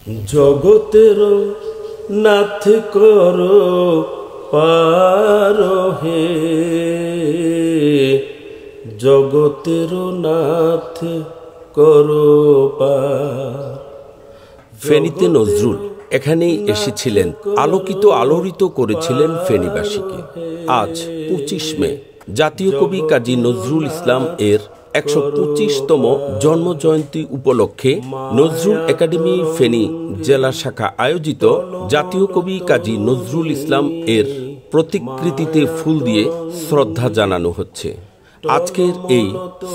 জগতের নাথ করো পার হে, জগতের নাথ করো পার। ফেনীতে নজরুল এখানেই এসেছিলেন, আলোকিত আলোড়িত করেছিলেন ফেনীবাসীকে। আজ ২৫ মে জাতীয় কবি কাজী নজরুল ইসলাম এর ১২৫তম জন্মজয়ন্তী উপলক্ষে নজরুল একাডেমি ফেনী জেলা শাখা আয়োজিত জাতীয় কবি কাজী নজরুল ইসলাম এর প্রতিকৃতিতে ফুল দিয়ে শ্রদ্ধা জানানো হচ্ছে। আজকের এই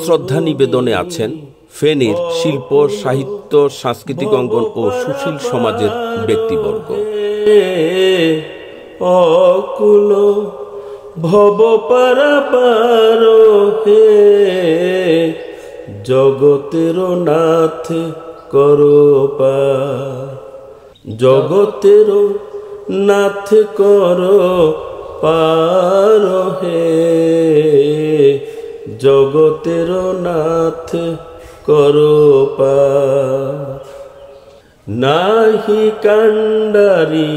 শ্রদ্ধা নিবেদনে আছেন ফেনীর শিল্প, সাহিত্য, সাংস্কৃতিক অঙ্গন ও সুশীল সমাজের ব্যক্তিবর্গ। অকুল ভব পারাপার হে, জগতের নাথ করো পার। জগতের নাথ করো পার হে, জগতের নাথ করো পার। নাহি কান্ডারি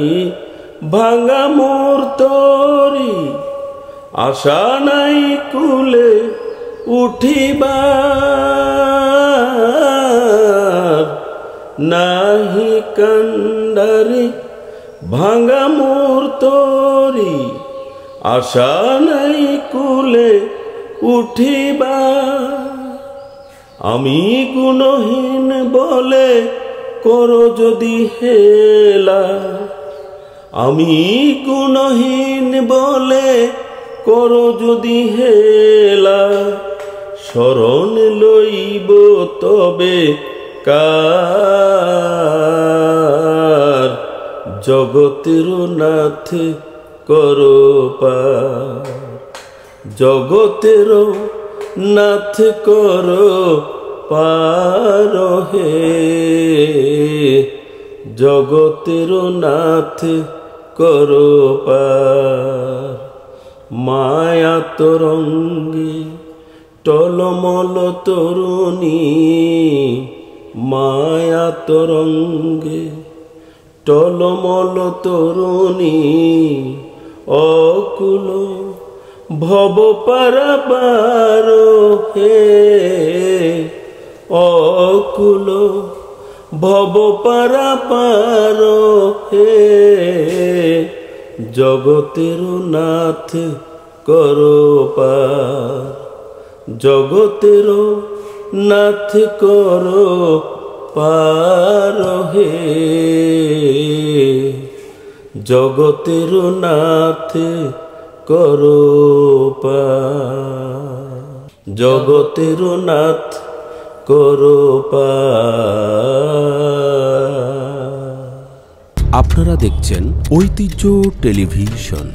ভাঙা মোর তরি, আশা নাই কুলে উঠিবার। নাহি কান্ডারি ভাঙা মোর তরি, আশা নাই কুলে উঠিবার। আমি গুণহীন বলে করো যদি হেলা, আমি গুণহীন বলে করো যদি হেলা। শরণ লইব তবে কার, জগতের নাথ করো পার। জগতের নাথ করো পার হে, জগতের নাথ করো পার। মায়া তরঙ্গে টলমল তরুণী, মায়া তরঙ্গে টলমল তরুণী। অকুল ভব পারাপার হে, অকুল ভব পারাপার হে, জগতের নাথ করো পার। জগতের নাথ করো পার হে, জগতের নাথ করো পার। জগতের নাথ করো পার। আপনারা দেখছেন ঐতিহ্য টেলিভিশন।